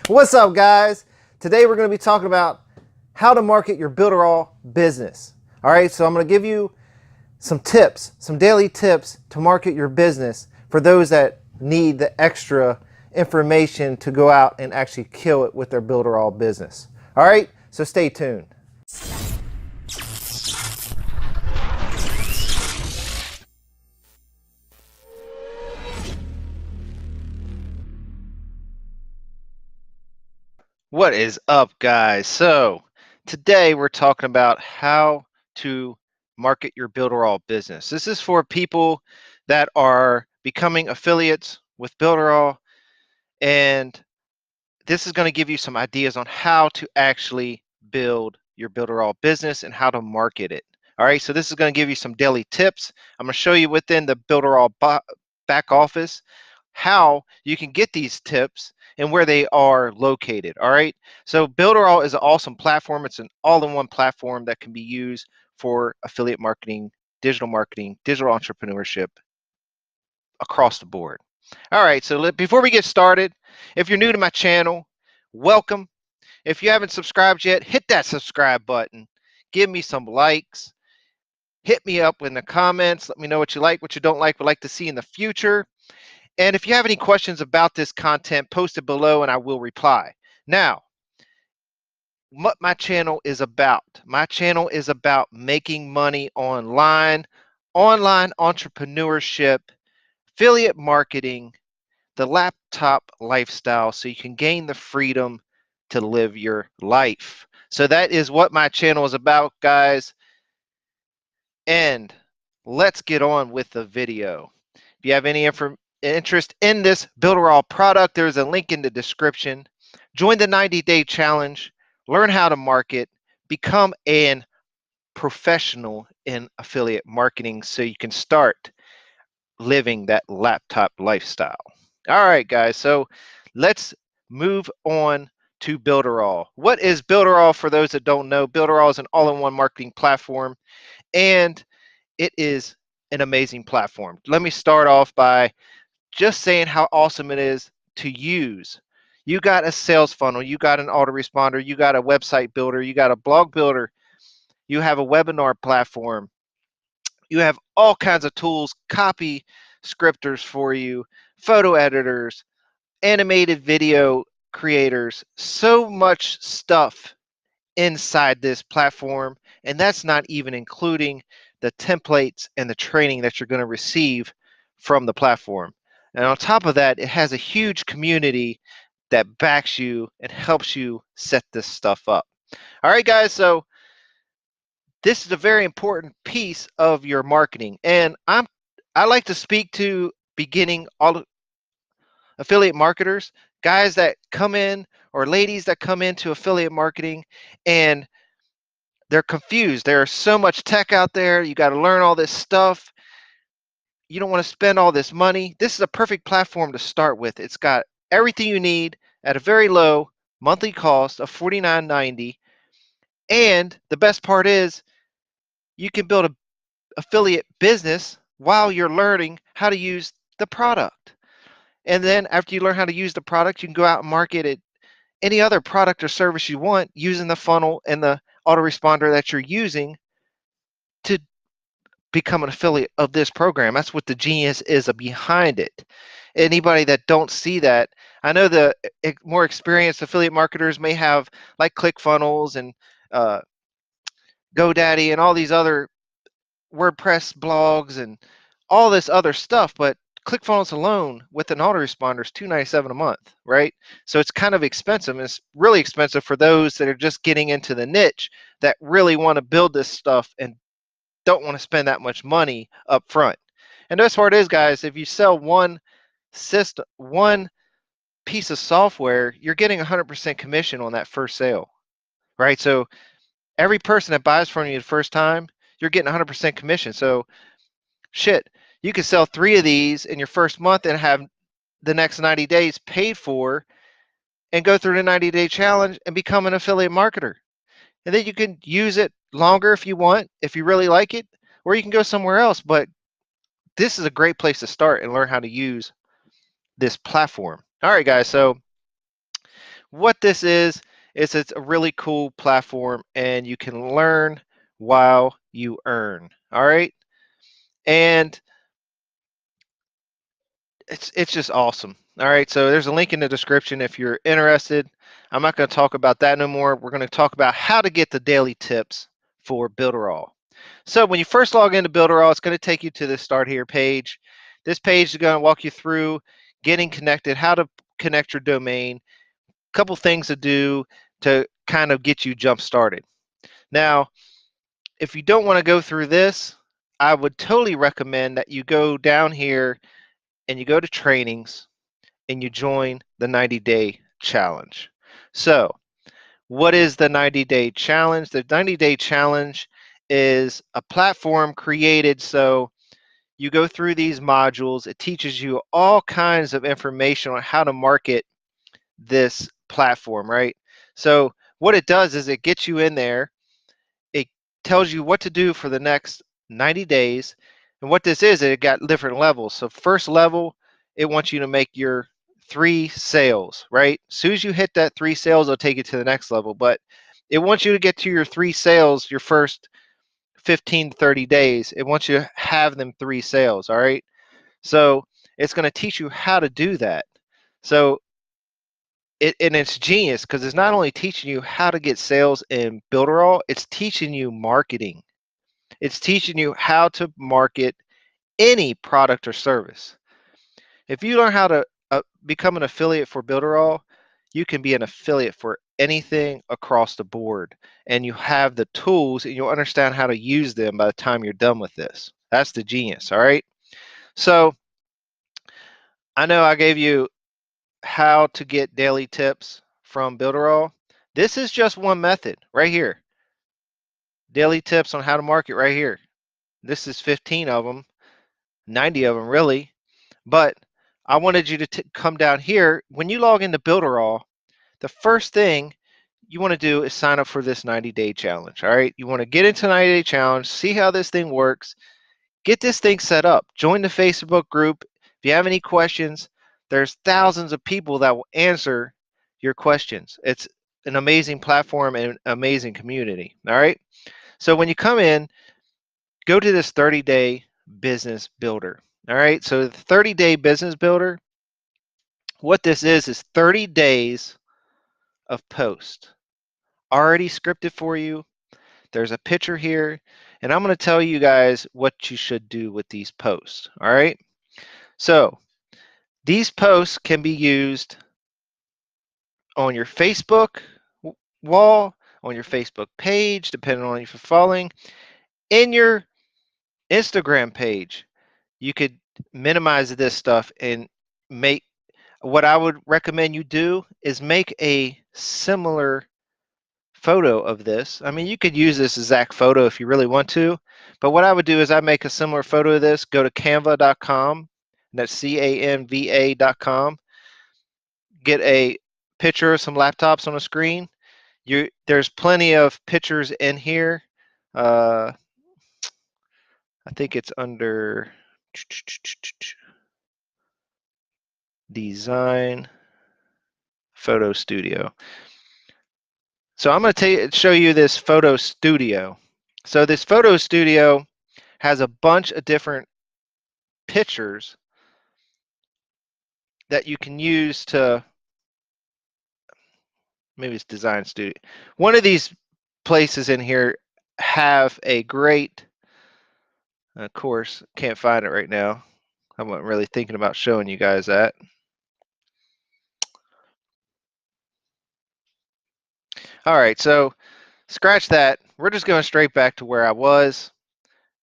What's up, guys? Today we're going to be talking about how to market your Builderall business. All right, so I'm going to give you some tips, some daily tips to market your business for those that need the extra information to go out and actually kill it with their Builderall business. All right, so stay tuned. What is up, guys? So today we're talking about how to market your Builderall business. This is for people that are becoming affiliates with Builderall, and this is going to give you some ideas on how to actually build your Builderall business and how to market it. All right, so this is going to give you some daily tips. I'm going to show you within the Builderall back office how you can get these tips and where they are located. All right, so Builderall is an awesome platform. It's an all-in-one platform that can be used for affiliate marketing, digital entrepreneurship across the board. All right, so before we get started, if you're new to my channel, welcome. If you haven't subscribed yet, hit that subscribe button. Give me some likes. Hit me up in the comments. Let me know what you like, what you don't like, would like to see in the future. And if you have any questions about this content, post it below and I will reply. Now, what my channel is about making money online, online entrepreneurship, affiliate marketing, the laptop lifestyle, so you can gain the freedom to live your life. So that is what my channel is about, guys. And let's get on with the video. If you have any interest in this Builderall product, there's a link in the description. Join the 90-day challenge, learn how to market, become a professional in affiliate marketing so you can start living that laptop lifestyle. All right, guys, so let's move on to Builderall. What is Builderall? For those that don't know, Builderall is an all-in-one marketing platform, and it is an amazing platform. Let me start off by just saying how awesome it is to use. You got a sales funnel, you got an autoresponder, you got a website builder, you got a blog builder, you have a webinar platform, you have all kinds of tools, copy scripters for you, photo editors, animated video creators, so much stuff inside this platform, and that's not even including the templates and the training that you're going to receive from the platform. And on top of that, it has a huge community that backs you and helps you set this stuff up. All right, guys, so this is a very important piece of your marketing, and I like to speak to beginning all affiliate marketers, guys that come in or ladies that come into affiliate marketing and they're confused. There's so much tech out there. You got to learn all this stuff. You don't want to spend all this money. This is a perfect platform to start with. It's got everything you need at a very low monthly cost of $49.90. And the best part is you can build an affiliate business while you're learning how to use the product. And then after you learn how to use the product, you can go out and market it any other product or service you want using the funnel and the autoresponder that you're using to become an affiliate of this program. That's what the genius is behind it. Anybody that don't see that, I know the more experienced affiliate marketers may have like ClickFunnels and GoDaddy and all these other WordPress blogs and all this other stuff, but ClickFunnels alone with an autoresponder is $297 a month, right? So it's kind of expensive, and it's really expensive for those that are just getting into the niche that really want to build this stuff and don't want to spend that much money up front. And the best part is, guys, if you sell one system, one piece of software, you're getting 100% commission on that first sale, right? So every person that buys from you the first time, you're getting 100% commission. So shit, you could sell 3 of these in your first month and have the next 90 days paid for and go through the 90-day challenge and become an affiliate marketer. And then you can use it longer if you want, if you really like it, or you can go somewhere else. But this is a great place to start and learn how to use this platform. All right, guys, so what this is it's a really cool platform, and you can learn while you earn. All right, and it's just awesome. All right, so there's a link in the description if you're interested. I'm not going to talk about that no more. We're going to talk about how to get the daily tips for Builderall. So when you first log into Builderall, it's going to take you to the Start Here page. This page is going to walk you through getting connected, how to connect your domain, a couple things to do to kind of get you jump started. Now, if you don't want to go through this, I would totally recommend that you go down here and you go to trainings and you join the 90-day challenge. So, what is the 90-day challenge? The 90-day challenge is a platform created so you go through these modules. It teaches you all kinds of information on how to market this platform, right? So, what it does is it gets you in there. It tells you what to do for the next 90 days. And what this is, it got different levels. So first level, it wants you to make your 3 sales, right? As soon as you hit that 3 sales, it'll take you to the next level. But it wants you to get to your 3 sales your first 15 to 30 days. It wants you to have them 3 sales, all right? So it's going to teach you how to do that. So and it's genius because it's not only teaching you how to get sales in Builderall, it's teaching you marketing. It's teaching you how to market any product or service. If you learn how to become an affiliate for Builderall, you can be an affiliate for anything across the board. And you have the tools and you'll understand how to use them by the time you're done with this. That's the genius, all right? So I know I gave you how to get daily tips from Builderall. This is just one method right here. Daily tips on how to market right here. This is 15 of them, 90 of them really. But I wanted you to come down here. When you log into Builderall, the first thing you want to do is sign up for this 90-day challenge. All right, you want to get into 90-day challenge, see how this thing works, get this thing set up, join the Facebook group. If you have any questions, there's thousands of people that will answer your questions. It's an amazing platform and an amazing community. All right, so when you come in, go to this 30-day business builder. All right, so the 30-day business builder, what this is 30 days of post already scripted for you. There's a picture here, and I'm going to tell you guys what you should do with these posts. All right, so these posts can be used on your Facebook wall, on your Facebook page, depending on if you're following, in your Instagram page. You could minimize this stuff and make, what I would recommend you do is make a similar photo of this. I mean, you could use this exact photo if you really want to, but what I would do is I make a similar photo of this, go to canva.com, that's canva.com, get a picture of some laptops on a screen. There's plenty of pictures in here. I think it's under design photo studio. So I'm going to show you this photo studio. So this photo studio has a bunch of different pictures that you can use to, maybe it's design studio. One of these places in here have a great, of course, can't find it right now. I wasn't really thinking about showing you guys that. All right, so scratch that. We're just going straight back to where I was.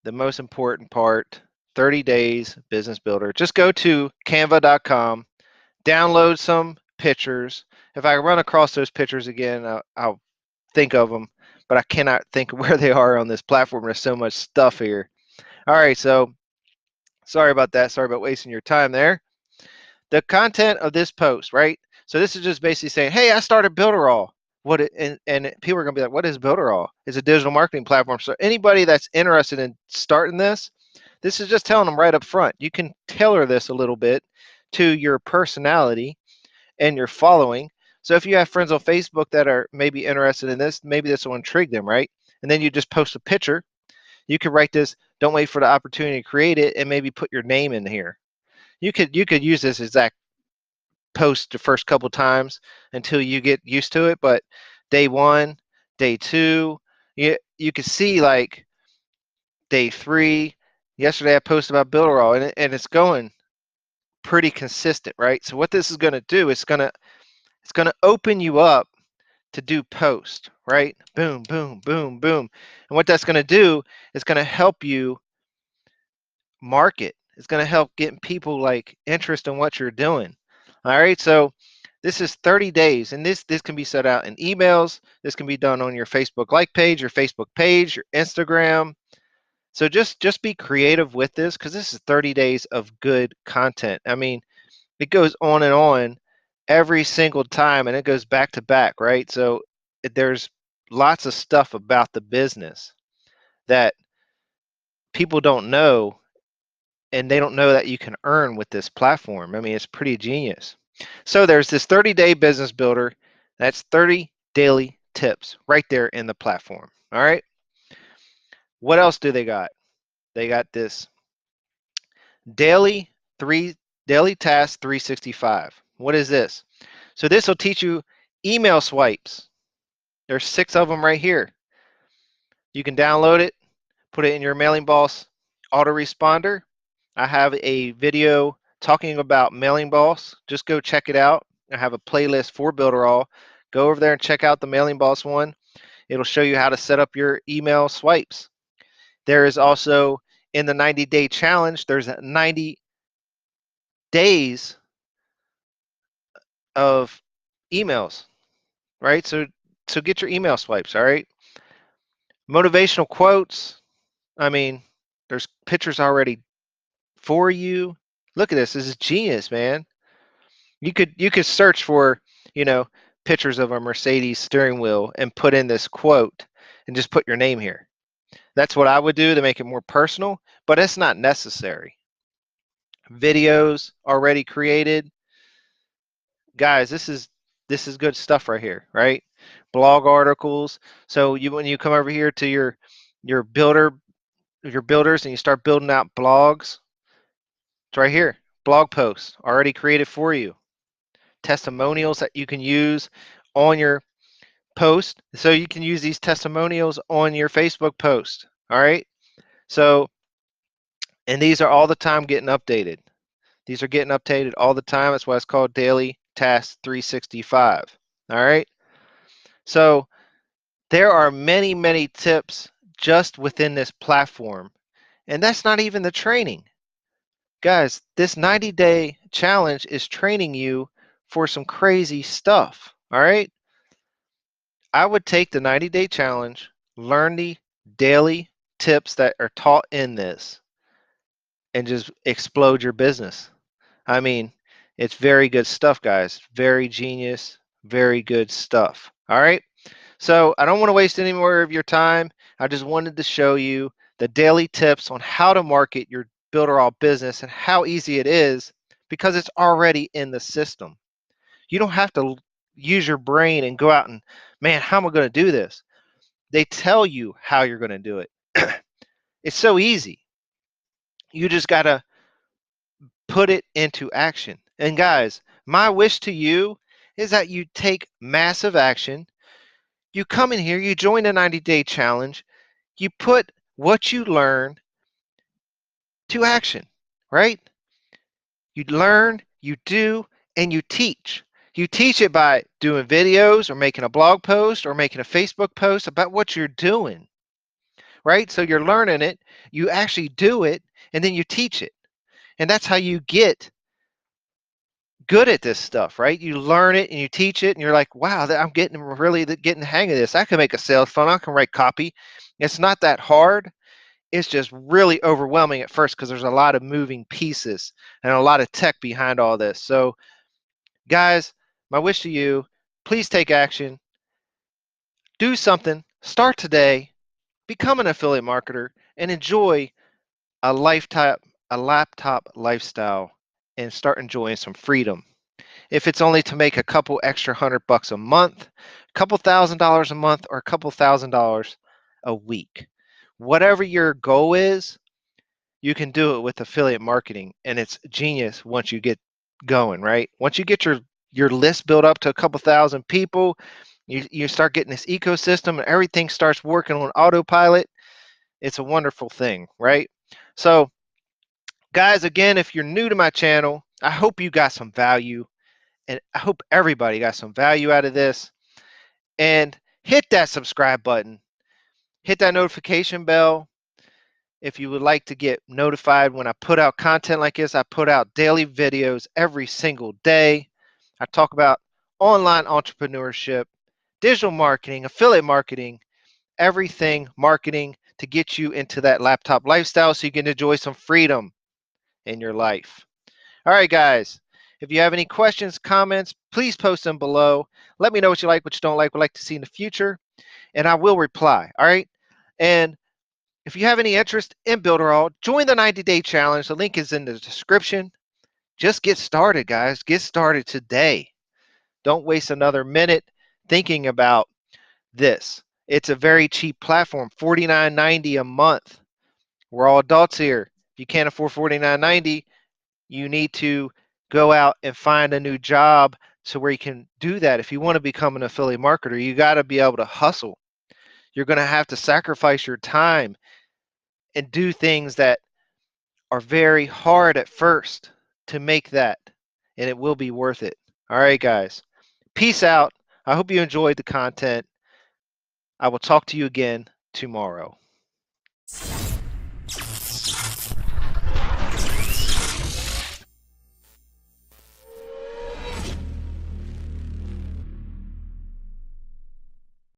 The most important part, 30 days business builder. Just go to canva.com, download some pictures. If I run across those pictures again, I'll think of them, but I cannot think of where they are on this platform. There's so much stuff here. All right, so sorry about that. Sorry about wasting your time there. The content of this post, right? So this is just basically saying, hey, I started Builderall. And people are gonna be like, what is Builderall? It's a digital marketing platform. So anybody that's interested in starting this is just telling them right up front. You can tailor this a little bit to your personality and your following. So if you have friends on Facebook that are maybe interested in this, maybe this will intrigue them, right? And then you just post a picture. You could write this, don't wait for the opportunity to create it, and maybe put your name in here. You could use this exact post the first couple times until you get used to it, but day 1, day 2, you can see like day 3. Yesterday I posted about Builderall, and it's going pretty consistent, right? So what this is going to do is it's going to open you up to do post, right? Boom, boom, boom, boom. And what that's going to do is going to help you market. It's going to help getting people like interest in what you're doing. All right. So this is 30 days, and this can be set out in emails. This can be done on your Facebook like page, your Facebook page, your Instagram. So just be creative with this, because this is 30 days of good content. I mean, it goes on and on every single time, and it goes back to back, right? So there's lots of stuff about the business that people don't know, and they don't know that you can earn with this platform. I mean, it's pretty genius. So there's this 30-day business builder. That's 30 daily tips right there in the platform. All right. What else do they got? They got this daily three daily task 365. What is this? So this will teach you email swipes. There's 6 of them right here. You can download it, put it in your Mailing Boss autoresponder. I have a video talking about Mailing Boss. Just go check it out. I have a playlist for Builderall. Go over there and check out the Mailing Boss one. It'll show you how to set up your email swipes. There is also, in the 90-day challenge, there's 90 days of emails, right? So get your email swipes, all right? Motivational quotes. I mean, there's pictures already for you. Look at this. This is genius, man. You could search for, you know, pictures of a Mercedes steering wheel and put in this quote and just put your name here. That's what I would do to make it more personal, but it's not necessary. Videos already created. Guys, this is good stuff right here, right? Blog articles. So when you come over here to your builders and you start building out blogs, it's right here. Blog posts already created for you. Testimonials that you can use on your post. So you can use these testimonials on your Facebook post. All right. So, and these are all the time getting updated. These are getting updated all the time. That's why it's called Daily Task 365. All right. So there are many, many tips just within this platform. And that's not even the training. Guys, this 90-day challenge is training you for some crazy stuff. All right. I would take the 90-day challenge, learn the daily tips that are taught in this, and just explode your business. I mean, it's very good stuff, guys. Very genius, very good stuff. All right. So I don't want to waste any more of your time. I just wanted to show you the daily tips on how to market your Builderall business and how easy it is, because it's already in the system. You don't have to use your brain and go out and, man, how am I going to do this? They tell you how you're going to do it. It's so easy. You just got to put it into action. And guys, my wish to you is that you take massive action. You come in here, you join the 90-day challenge, you put what you learn to action, right? You learn, you do, and you teach. You teach it by doing videos or making a blog post or making a Facebook post about what you're doing, right? So you're learning it, you actually do it, and then you teach it. And that's how you get good at this stuff, right? You learn it and you teach it, and you're like, wow, I'm getting the hang of this. I can make a sales funnel, I can write copy. It's not that hard. It's just really overwhelming at first because there's a lot of moving pieces and a lot of tech behind all this. So, guys, my wish to you, please take action. Do something. Start today. Become an affiliate marketer and enjoy a lifetime, a laptop lifestyle, and start enjoying some freedom. If it's only to make a couple extra $100 a month, a couple $1,000 a month, or a couple $1,000 a week. Whatever your goal is, you can do it with affiliate marketing, and it's genius once you get going, right? Once you get your list built up to a couple thousand people, you start getting this ecosystem and everything starts working on autopilot. It's a wonderful thing, right? So guys, again, if you're new to my channel, I hope you got some value, and I hope everybody got some value out of this. And hit that subscribe button, hit that notification bell if you would like to get notified when I put out content like this. I put out daily videos every single day. I talk about online entrepreneurship, digital marketing, affiliate marketing, everything marketing to get you into that laptop lifestyle so you can enjoy some freedom in your life. All right, guys. If you have any questions, comments, please post them below. Let me know what you like, what you don't like, would like to see in the future, and I will reply. All right. And if you have any interest in Builderall, join the 90-day challenge. The link is in the description. Just get started, guys. Get started today. Don't waste another minute thinking about this. It's a very cheap platform, $49.90 a month. We're all adults here. If you can't afford $49.90, you need to go out and find a new job so where you can do that. If you want to become an affiliate marketer, you got to be able to hustle. You're going to have to sacrifice your time and do things that are very hard at first to make that, and it will be worth it. All right, guys. Peace out. I hope you enjoyed the content. I will talk to you again tomorrow.